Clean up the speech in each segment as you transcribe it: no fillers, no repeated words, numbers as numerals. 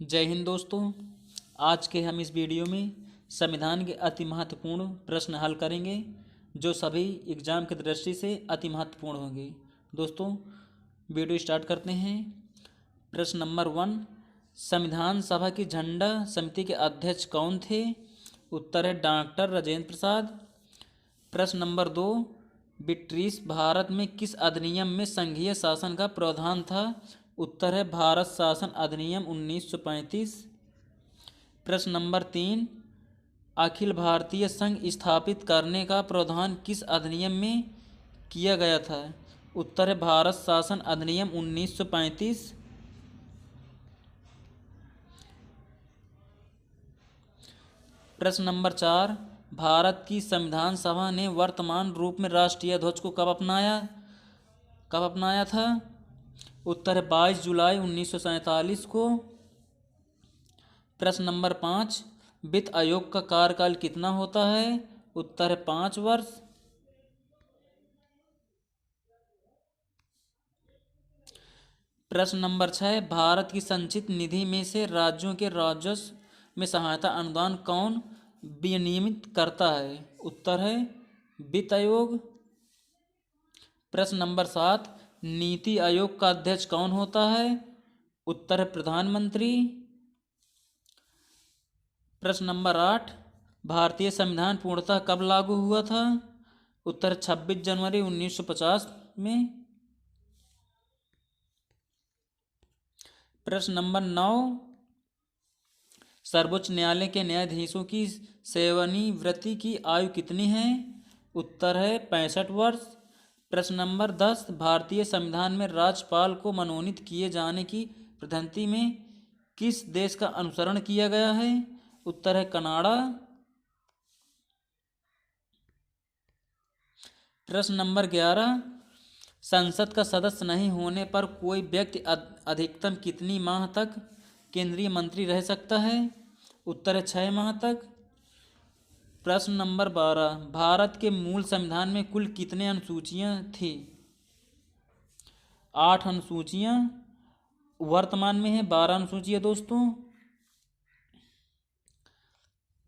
जय हिंद दोस्तों। आज के हम इस वीडियो में संविधान के अति महत्वपूर्ण प्रश्न हल करेंगे जो सभी एग्जाम की दृष्टि से अति महत्वपूर्ण होंगे। दोस्तों वीडियो स्टार्ट करते हैं। प्रश्न नंबर 1, संविधान सभा की झंडा समिति के अध्यक्ष कौन थे? उत्तर है डॉक्टर राजेंद्र प्रसाद। प्रश्न नंबर 2, ब्रिटिश भारत में किस अधिनियम में संघीय शासन का प्रावधान था? उत्तर है भारत शासन अधिनियम 1935। प्रश्न नंबर 3, अखिल भारतीय संघ स्थापित करने का प्रावधान किस अधिनियम में किया गया था? उत्तर है भारत शासन अधिनियम 1935। प्रश्न नंबर 4, भारत की संविधान सभा ने वर्तमान रूप में राष्ट्रीय ध्वज को कब अपनाया था? उत्तर है 22 जुलाई 1947 को। प्रश्न नंबर 5, वित्त आयोग का कार्यकाल कितना होता है? उत्तर है 5 वर्ष। प्रश्न नंबर 6, भारत की संचित निधि में से राज्यों के राजस्व में सहायता अनुदान कौन विनियमित करता है? उत्तर है वित्त आयोग। प्रश्न नंबर 7, नीति आयोग का अध्यक्ष कौन होता है? उत्तर है प्रधानमंत्री। प्रश्न नंबर 8, भारतीय संविधान पूर्णतः कब लागू हुआ था? उत्तर 26 जनवरी 1950 में। प्रश्न नंबर 9, सर्वोच्च न्यायालय के न्यायाधीशों की सेवानिवृत्ति की आयु कितनी है? उत्तर है 65 वर्ष। प्रश्न नंबर 10, भारतीय संविधान में राज्यपाल को मनोनीत किए जाने की पद्धति में किस देश का अनुसरण किया गया है? उत्तर है कनाडा। प्रश्न नंबर 11, संसद का सदस्य नहीं होने पर कोई व्यक्ति अधिकतम कितनी माह तक केंद्रीय मंत्री रह सकता है? उत्तर है 6 माह तक। प्रश्न नंबर 12, भारत के मूल संविधान में कुल कितने अनुसूचियां थी? 8 अनुसूचियां। वर्तमान में है 12 अनुसूचियां दोस्तों।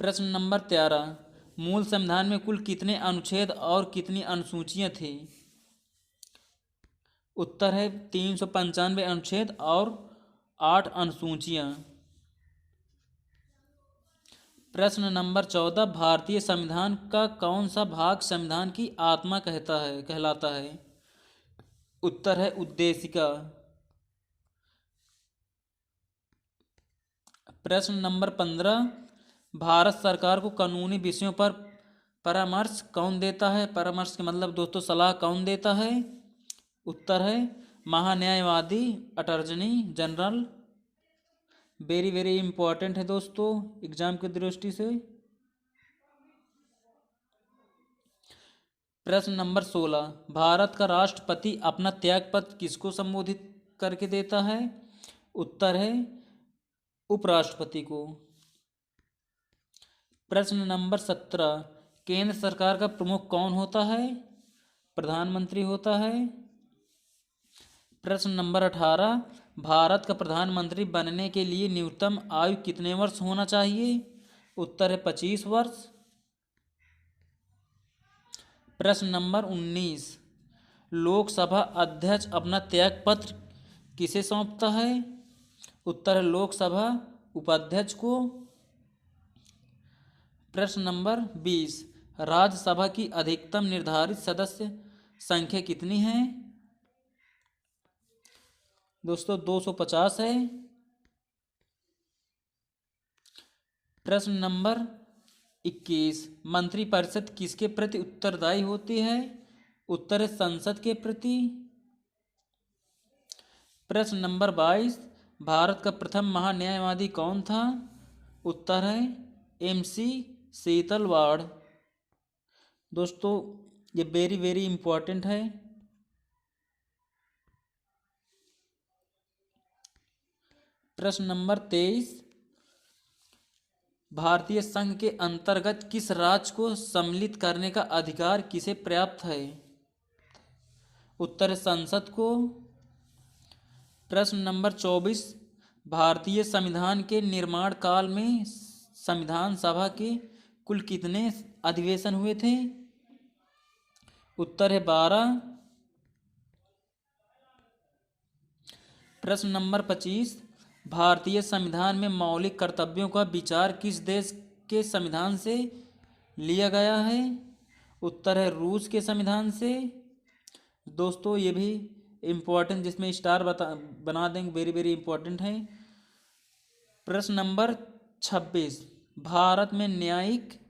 प्रश्न नंबर 13, मूल संविधान में कुल कितने अनुच्छेद और कितनी अनुसूचियां थी? उत्तर है 395 अनुच्छेद और 8 अनुसूचियां। प्रश्न नंबर 14, भारतीय संविधान का कौन सा भाग संविधान की आत्मा कहलाता है? उत्तर है उद्देशिका। प्रश्न नंबर 15, भारत सरकार को कानूनी विषयों पर परामर्श कौन देता है? परामर्श का मतलब दोस्तों सलाह कौन देता है? उत्तर है महान्यायवादी attorney general. Very very important है दोस्तों एग्जाम की दृष्टि से। प्रश्न नंबर 16, भारत का राष्ट्रपति अपना त्यागपत्र किसको संबोधित करके देता है? उत्तर है उपराष्ट्रपति को। प्रश्न नंबर 17, केंद्र सरकार का प्रमुख कौन होता है? प्रधानमंत्री होता है। प्रश्न नंबर 18, भारत का प्रधानमंत्री बनने के लिए न्यूनतम आयु कितने वर्ष होना चाहिए? उत्तर है 25 वर्ष। प्रश्न नंबर 19, लोकसभा अध्यक्ष अपना त्यागपत्र किसे सौंपता है? उत्तर है लोकसभा उपाध्यक्ष को। प्रश्न नंबर 20, राज्यसभा की अधिकतम निर्धारित सदस्य संख्या कितनी है? दोस्तों 250 है। प्रश्न नंबर 21, मंत्रिपरिषद किसके प्रति उत्तरदायी होती है? उत्तर है संसद के प्रति। प्रश्न नंबर 22, भारत का प्रथम महान्यायवादी कौन था? उत्तर है MC शीतलवाड़। दोस्तों ये वेरी वेरी इंपॉर्टेंट है। प्रश्न नंबर 23, भारतीय संघ के अंतर्गत किस राज्य को सम्मिलित करने का अधिकार किसे प्राप्त है? उत्तर है संसद को। प्रश्न नंबर 24, भारतीय संविधान के निर्माण काल में संविधान सभा के कुल कितने अधिवेशन हुए थे? उत्तर है 12। प्रश्न नंबर 25, भारतीय संविधान में मौलिक कर्तव्यों का विचार किस देश के संविधान से लिया गया है? उत्तर है रूस के संविधान से। दोस्तों ये भी इम्पोर्टेंट, जिसमें स्टार बना देंगे, वेरी वेरी इंपॉर्टेंट है। प्रश्न नंबर 26, भारत में न्यायिक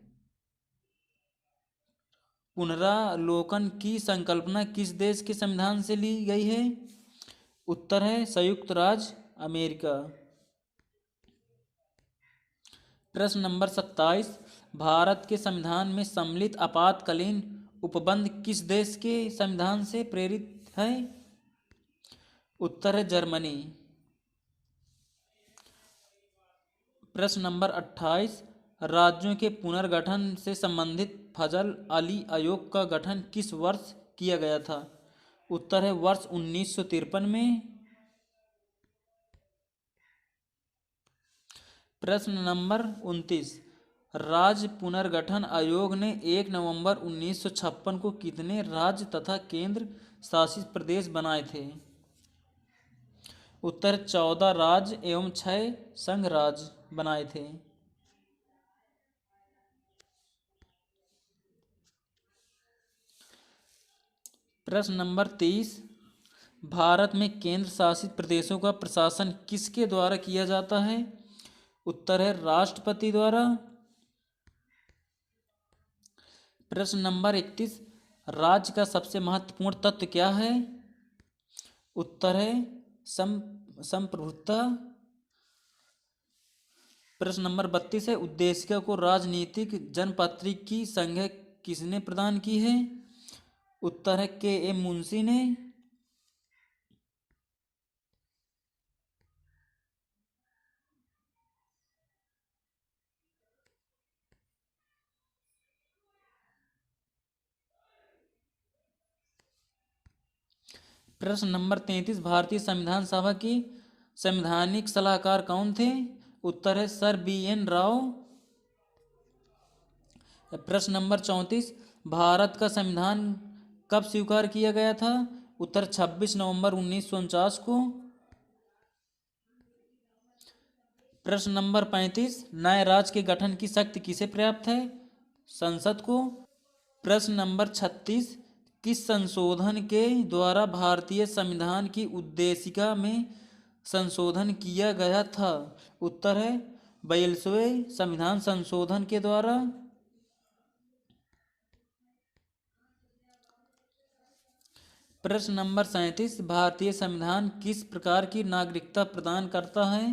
पुनरावलोकन की संकल्पना किस देश के संविधान से ली गई है? उत्तर है संयुक्त राज्य अमेरिका। प्रश्न नंबर 27, भारत के संविधान में सम्मिलित आपातकालीन उपबंध किस देश के संविधान से प्रेरित है? उत्तर है जर्मनी। प्रश्न नंबर 28, राज्यों के पुनर्गठन से संबंधित फजल अली आयोग का गठन किस वर्ष किया गया था? उत्तर है वर्ष 1953 में। प्रश्न नंबर 29, राज्य पुनर्गठन आयोग ने 1 नवंबर 1956 को कितने राज्य तथा केंद्र शासित प्रदेश बनाए थे? उत्तर 14 राज्य एवं 6 संघ राज्य बनाए थे। प्रश्न नंबर 30, भारत में केंद्र शासित प्रदेशों का प्रशासन किसके द्वारा किया जाता है? उत्तर है राष्ट्रपति द्वारा। प्रश्न नंबर 31, राज्य का सबसे महत्वपूर्ण तत्व क्या है? उत्तर है संप्रभुता। प्रश्न नंबर 32 है, उद्देशिका को राजनीतिक जनपत्रिका की संज्ञा किसने प्रदान की है? उत्तर है के.एम. मुंशी ने। प्रश्न नंबर 33, भारतीय संविधान सभा की संवैधानिक सलाहकार कौन थे? उत्तर है सर बी.एन. राव। प्रश्न नंबर 34, भारत का संविधान कब स्वीकार किया गया था? उत्तर 26 नवंबर 1949 को। प्रश्न नंबर 35, नए राज्य के गठन की शक्ति किसे प्राप्त है? संसद को। प्रश्न नंबर 36, किस संशोधन के द्वारा भारतीय संविधान की उद्देशिका में संशोधन किया गया था? उत्तर है 42वें संविधान संशोधन के द्वारा। प्रश्न नंबर 37, भारतीय संविधान किस प्रकार की नागरिकता प्रदान करता है?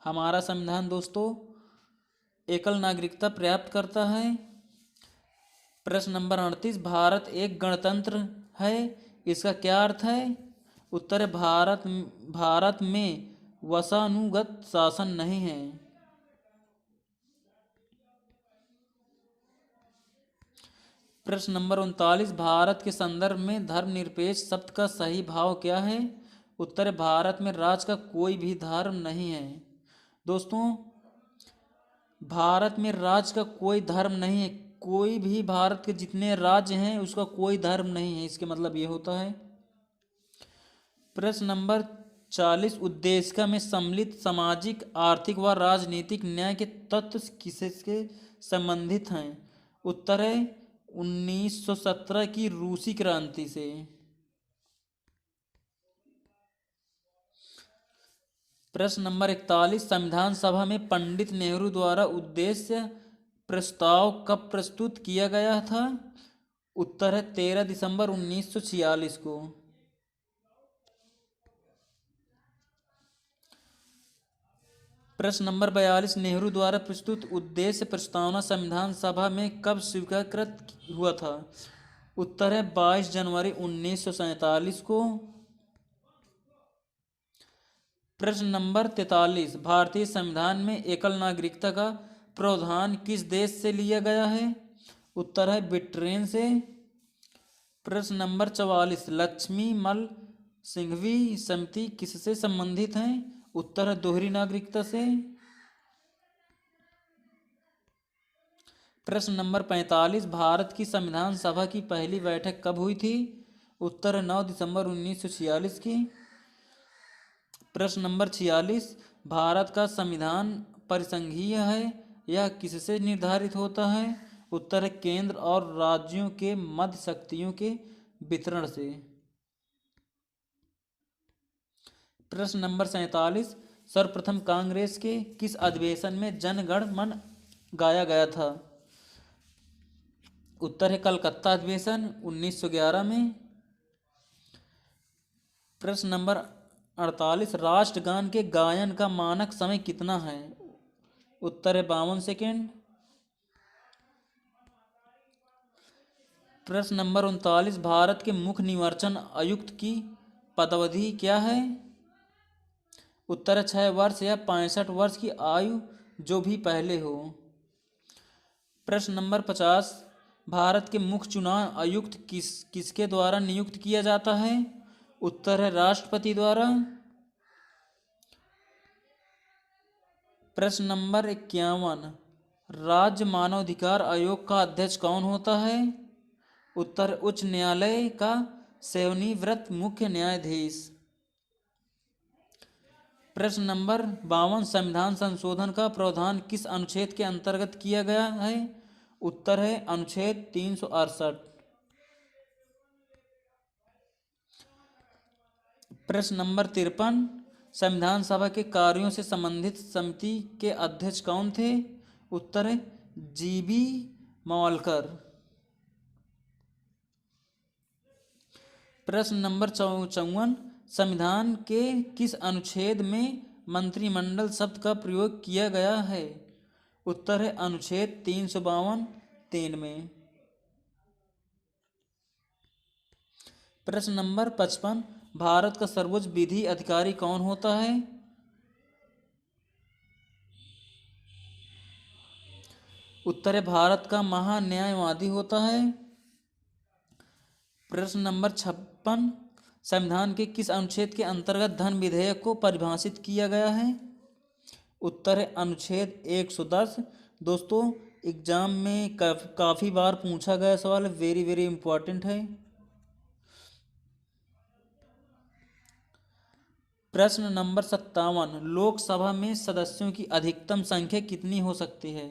हमारा संविधान दोस्तों एकल नागरिकता प्राप्त करता है। प्रश्न नंबर 38, भारत एक गणतंत्र है, इसका क्या अर्थ है? उत्तर है भारत में वंशानुगत शासन नहीं है। प्रश्न नंबर 39, भारत के संदर्भ में धर्मनिरपेक्ष शब्द का सही भाव क्या है? उत्तर है भारत में राज्य का कोई भी धर्म नहीं है। दोस्तों भारत में राज्य का कोई धर्म नहीं है, कोई भी भारत के जितने राज्य हैं उसका कोई धर्म नहीं है, इसके मतलब ये होता है। प्रश्न नंबर 40, उद्देशिका में सम्मिलित सामाजिक आर्थिक व राजनीतिक न्याय के तत्व किससे संबंधित हैं? उत्तर है 1917 की रूसी क्रांति से। प्रश्न नंबर 41, संविधान सभा में पंडित नेहरू द्वारा उद्देश्य प्रस्ताव कब प्रस्तुत किया गया था? उत्तर है 13 दिसंबर 1946 को। प्रश्न नंबर 42, नेहरू द्वारा प्रस्तुत उद्देश्य प्रस्तावना संविधान सभा में कब स्वीकृत हुआ था? उत्तर है 22 जनवरी 1947 को। प्रश्न नंबर 43, भारतीय संविधान में एकल नागरिकता का प्रावधान किस देश से लिया गया है? उत्तर है ब्रिटेन से। प्रश्न नंबर 44, लक्ष्मी मल सिंघवी समिति किससे संबंधित है? उत्तर है दोहरी नागरिकता से। प्रश्न नंबर 45, भारत की संविधान सभा की पहली बैठक कब हुई थी? उत्तर है 9 दिसंबर 1946 की। प्रश्न नंबर 46, भारत का संविधान परिसंघीय है यह किससे निर्धारित होता है? उत्तर है केंद्र और राज्यों के मध्य शक्तियों के वितरण से। प्रश्न नंबर 47, सर्वप्रथम कांग्रेस के किस अधिवेशन में जन गण मन गाया गया था? उत्तर है कलकत्ता अधिवेशन 1911 में। प्रश्न नंबर 48, राष्ट्रगान के गायन का मानक समय कितना है? उत्तर है 52 सेकेंड। प्रश्न नंबर 39, भारत के मुख्य निर्वाचन आयुक्त की पदावधि क्या है? उत्तर है 6 वर्ष या 65 वर्ष की आयु जो भी पहले हो। प्रश्न नंबर 50, भारत के मुख्य चुनाव आयुक्त किसके द्वारा नियुक्त किया जाता है? उत्तर है राष्ट्रपति द्वारा। प्रश्न नंबर 51, राज्य मानवाधिकार आयोग का अध्यक्ष कौन होता है? उत्तर उच्च न्यायालय का सेवानिवृत्त मुख्य न्यायाधीश। प्रश्न नंबर 52, संविधान संशोधन का प्रावधान किस अनुच्छेद के अंतर्गत किया गया है? उत्तर है अनुच्छेद 368। प्रश्न नंबर 53, संविधान सभा के कार्यों से संबंधित समिति के अध्यक्ष कौन थे? उत्तर है जीबी मावलकर। प्रश्न नंबर 54, संविधान के किस अनुच्छेद में मंत्रिमंडल शब्द का प्रयोग किया गया है? उत्तर है अनुच्छेद 352(3) में। प्रश्न नंबर 55, भारत का सर्वोच्च विधि अधिकारी कौन होता है? उत्तर है भारत का महान्यायवादी होता है। प्रश्न नंबर 56, संविधान के किस अनुच्छेद के अंतर्गत धन विधेयक को परिभाषित किया गया है? उत्तर है अनुच्छेद 110। दोस्तों एग्जाम में काफ़ी बार पूछा गया सवाल, वेरी वेरी इंपॉर्टेंट है। प्रश्न नंबर 57, लोकसभा में सदस्यों की अधिकतम संख्या कितनी हो सकती है?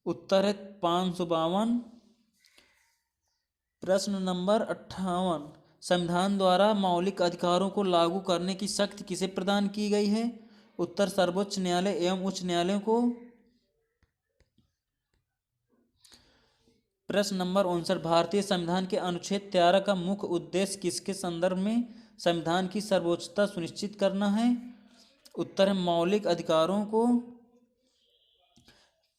उत्तर है 552। प्रश्न नंबर 58, संविधान द्वारा मौलिक अधिकारों को लागू करने की शक्ति किसे प्रदान की गई है? उत्तर सर्वोच्च न्यायालय एवं उच्च न्यायालयों को। प्रश्न नंबर 59, भारतीय संविधान के अनुच्छेद 13 का मुख्य उद्देश्य किसके संदर्भ में संविधान की सर्वोच्चता सुनिश्चित करना है? उत्तर है मौलिक अधिकारों को।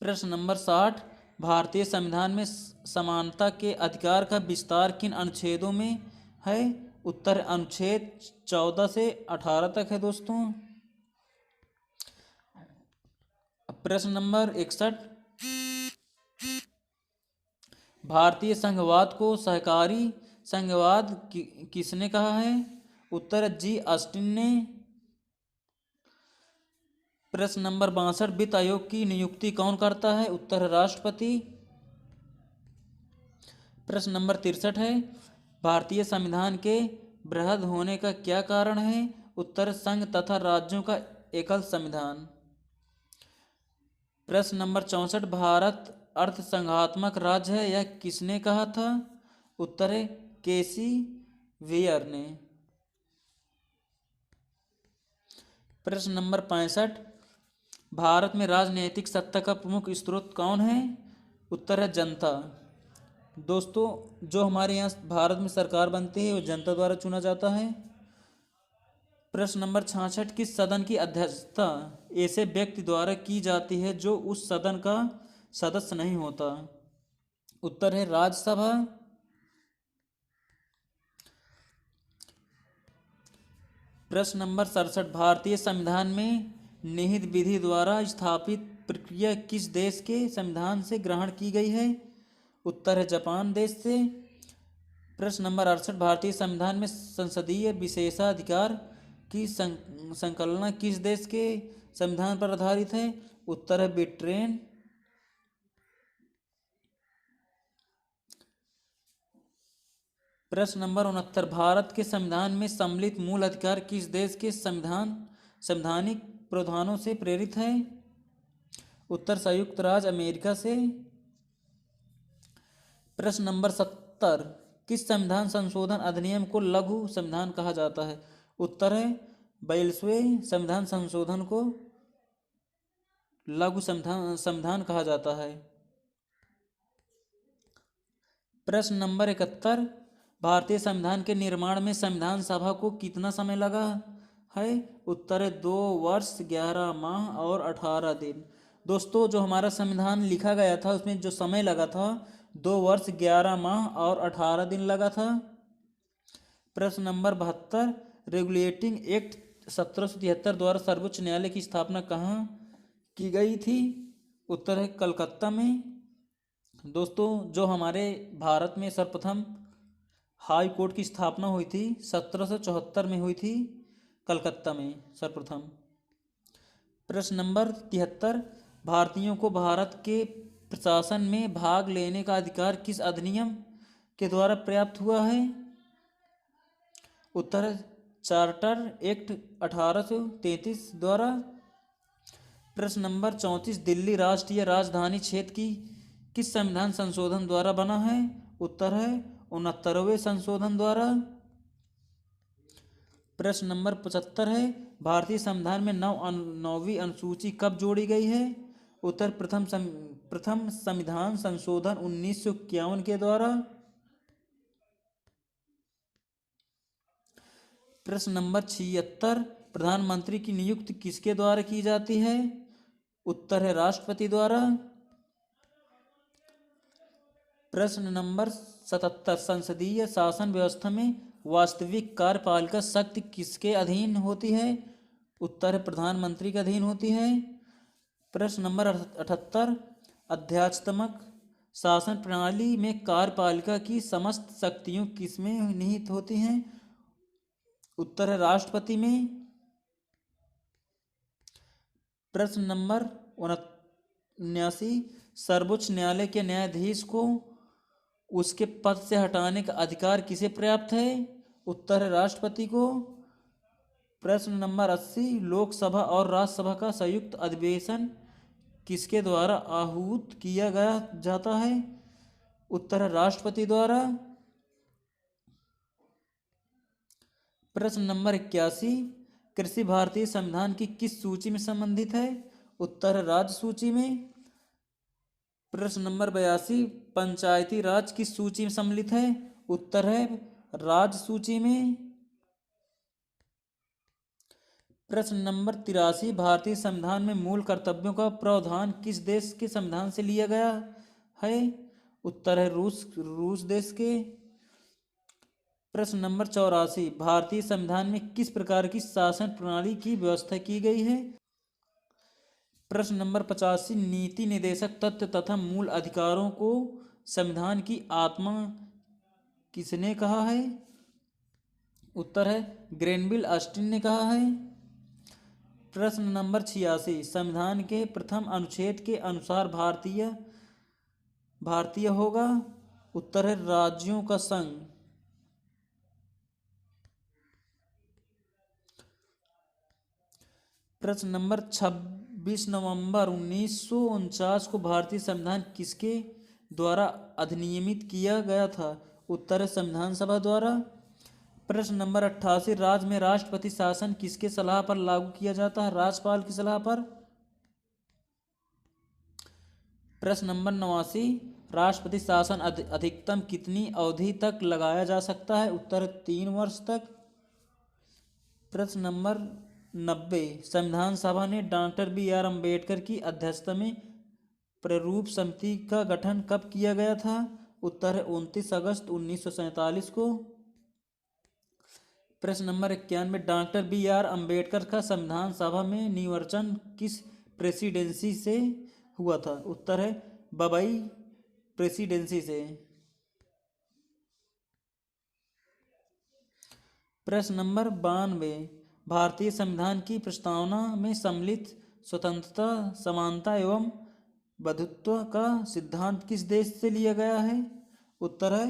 प्रश्न नंबर 60, भारतीय संविधान में समानता के अधिकार का विस्तार किन अनुच्छेदों में है? उत्तर अनुच्छेद 14 से 18 तक है दोस्तों। प्रश्न नंबर 61, भारतीय संघवाद को सहकारी संघवाद किसने कहा है? उत्तर जी ऑस्टिन ने। प्रश्न नंबर 62, वित्त आयोग की नियुक्ति कौन करता है? उत्तर राष्ट्रपति। प्रश्न नंबर 63 है, भारतीय संविधान के बृहद होने का क्या कारण है? उत्तर संघ तथा राज्यों का एकल संविधान। प्रश्न नंबर 64, भारत अर्थसंघात्मक राज्य है यह किसने कहा था? उत्तर है केसी वेयर ने। प्रश्न नंबर 65, भारत में राजनीतिक सत्ता का प्रमुख स्रोत कौन है? उत्तर है जनता। दोस्तों जो हमारे यहाँ भारत में सरकार बनती है वो जनता द्वारा चुना जाता है। प्रश्न नंबर 66, किस सदन की अध्यक्षता ऐसे व्यक्ति द्वारा की जाती है जो उस सदन का सदस्य नहीं होता? उत्तर है राज्यसभा। प्रश्न नंबर 67, भारतीय संविधान में निहित विधि द्वारा स्थापित प्रक्रिया किस देश के संविधान से ग्रहण की गई है? उत्तर है जापान देश से। प्रश्न नंबर 68, भारतीय संविधान में संसदीय विशेषाधिकार की संकलना किस देश के संविधान पर आधारित है? उत्तर है ब्रिटेन। प्रश्न नंबर 69, भारत के संविधान में सम्मिलित मूल अधिकार किस देश के संवैधानिक प्रावधानों से प्रेरित है? उत्तर संयुक्त राज्य अमेरिका से। प्रश्न नंबर 70, किस संविधान संशोधन अधिनियम को लघु संविधान कहा जाता है? उत्तर है 42वें संविधान संशोधन को लघु संविधान कहा जाता है। प्रश्न नंबर 71, भारतीय संविधान के निर्माण में संविधान सभा को कितना समय लगा है? उत्तर है 2 वर्ष 11 माह और 18 दिन। दोस्तों, जो हमारा संविधान लिखा गया था उसमें जो समय लगा था 2 वर्ष 11 माह और 18 दिन लगा था। प्रश्न नंबर 72, रेगुलेटिंग एक्ट 1773 द्वारा सर्वोच्च न्यायालय की स्थापना कहाँ की गई थी? उत्तर है कलकत्ता में। दोस्तों, जो हमारे भारत में सर्वप्रथम हाई कोर्ट की स्थापना हुई थी 1774 में हुई थी, कलकत्ता में सर्वप्रथम। प्रश्न नंबर 73, भारतीयों को भारत के प्रशासन में भाग लेने का अधिकार किस अधिनियम के द्वारा प्राप्त हुआ है? उत्तर है चार्टर एक्ट 1833 द्वारा। प्रश्न नंबर 34, दिल्ली राष्ट्रीय राजधानी क्षेत्र की किस संविधान संशोधन द्वारा बना है? उत्तर है 69वें संशोधन द्वारा। प्रश्न नंबर 75 है, भारतीय संविधान में 9वीं अनुसूची कब जोड़ी गई है? उत्तर प्रथम संविधान संशोधन 1951 के द्वारा। प्रश्न नंबर 76, प्रधानमंत्री की नियुक्ति किसके द्वारा की जाती है? उत्तर है राष्ट्रपति द्वारा। प्रश्न नंबर 77, संसदीय शासन व्यवस्था में वास्तविक कार्यपालिका शक्ति किसके अधीन होती है? उत्तर है प्रधानमंत्री के अधीन होती है। प्रश्न नंबर 78, अध्यात्मक शासन प्रणाली में कार्यपालिका की समस्त शक्तियों किसमें निहित होती हैं? उत्तर है राष्ट्रपति में। प्रश्न नंबर 79, सर्वोच्च न्यायालय के न्यायाधीश को उसके पद से हटाने का अधिकार किसे प्राप्त है? उत्तर है राष्ट्रपति को। प्रश्न नंबर 80, लोकसभा और राज्यसभा का संयुक्त अधिवेशन किसके द्वारा आहूत किया गया जाता है? उत्तर है राष्ट्रपति द्वारा। प्रश्न नंबर 81, कृषि भारतीय संविधान की किस सूची में संबंधित है? उत्तर है राज्य सूची में। प्रश्न नंबर 82, पंचायती राज किस सूची में सम्मिलित है? उत्तर है राज्य सूची में। प्रश्न नंबर 83, भारतीय संविधान में मूल कर्तव्यों का प्रावधान किस देश के संविधान से लिया गया है? उत्तर है रूस देश के। प्रश्न नंबर 84, भारतीय संविधान में किस प्रकार की शासन प्रणाली की व्यवस्था की गई है? प्रश्न नंबर 85, नीति निर्देशक तत्व तथा मूल अधिकारों को संविधान की आत्मा किसने कहा है? उत्तर है ग्रेनविल ऑस्टिन ने कहा है। प्रश्न नंबर 86, संविधान के प्रथम अनुच्छेद के अनुसार भारतीय होगा? उत्तर है राज्यों का संघ। प्रश्न नंबर 26 नवंबर 1949 को भारतीय संविधान किसके द्वारा अधिनियमित किया गया था? उत्तर है संविधान सभा द्वारा। प्रश्न नंबर 88, राज्य में राष्ट्रपति शासन किसके सलाह पर लागू किया जाता है? राज्यपाल की सलाह पर। प्रश्न नंबर 89, राष्ट्रपति शासन अधिकतम कितनी अवधि तक लगाया जा सकता है? उत्तर 3 वर्ष तक। प्रश्न नंबर 90, संविधान सभा ने डॉक्टर BR अम्बेडकर की अध्यक्षता में प्रारूप समिति का गठन कब किया गया था? उत्तर है 29 अगस्त 1947 को। प्रश्न नंबर 91, डॉक्टर BR अम्बेडकर का संविधान सभा में निर्वाचन किस प्रेसिडेंसी से हुआ था? उत्तर है बम्बई प्रेसिडेंसी से। प्रश्न नंबर 92, भारतीय संविधान की प्रस्तावना में सम्मिलित स्वतंत्रता, समानता एवं बंधुत्व का सिद्धांत किस देश से लिया गया है? उत्तर है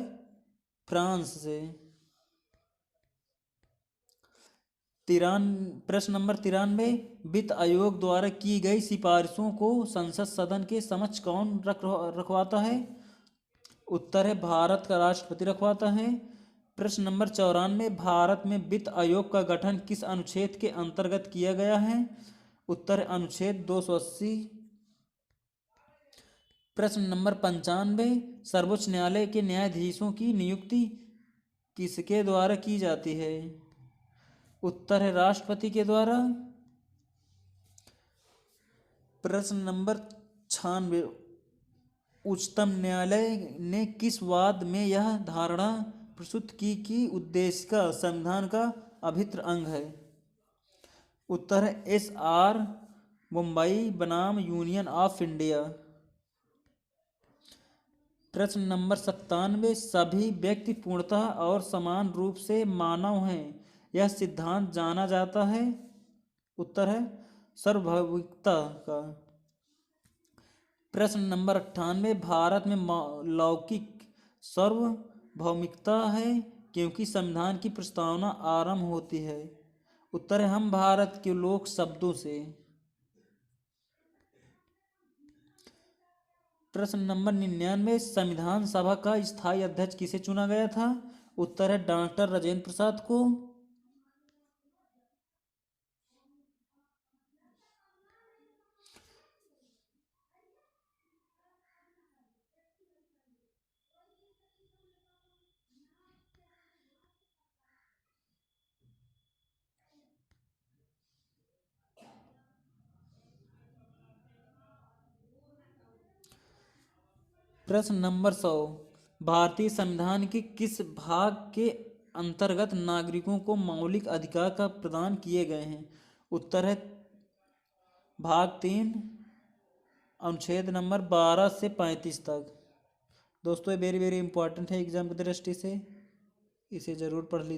फ्रांस से। प्रश्न नंबर 93, वित्त आयोग द्वारा की गई सिफारिशों को संसद सदन के समक्ष कौन रखवाता है? उत्तर है भारत का राष्ट्रपति रखवाता है। प्रश्न नंबर 94, भारत में वित्त आयोग का गठन किस अनुच्छेद के अंतर्गत किया गया है? उत्तर अनुच्छेद 280। प्रश्न नंबर 95, सर्वोच्च न्यायालय के न्यायाधीशों की नियुक्ति किसके द्वारा की जाती है? उत्तर है राष्ट्रपति के द्वारा। प्रश्न नंबर 96, उच्चतम न्यायालय ने किस वाद में यह धारणा प्रस्तुत की कि उद्देशिका संविधान का अभिन्न अंग है? उत्तर है SR मुंबई बनाम यूनियन ऑफ इंडिया। प्रश्न नंबर 97, सभी व्यक्ति पूर्णतः और समान रूप से मानव हैं, यह सिद्धांत जाना जाता है? उत्तर है सार्वभौमिकता का। प्रश्न नंबर 98, भारत में लौकिक सार्वभौमिकता है क्योंकि संविधान की प्रस्तावना आरंभ होती है? उत्तर है हम भारत के लोग शब्दों से। प्रश्न नंबर 99, संविधान सभा का स्थायी अध्यक्ष किसे चुना गया था? उत्तर है डॉक्टर राजेंद्र प्रसाद को। प्रश्न नंबर 100, भारतीय संविधान के किस भाग के अंतर्गत नागरिकों को मौलिक अधिकार का प्रदान किए गए हैं? उत्तर है भाग 3 अनुच्छेद नंबर 12 से 35 तक। दोस्तों ये वेरी इंपॉर्टेंट है एग्जाम की दृष्टि से, इसे ज़रूर पढ़ लीजिए।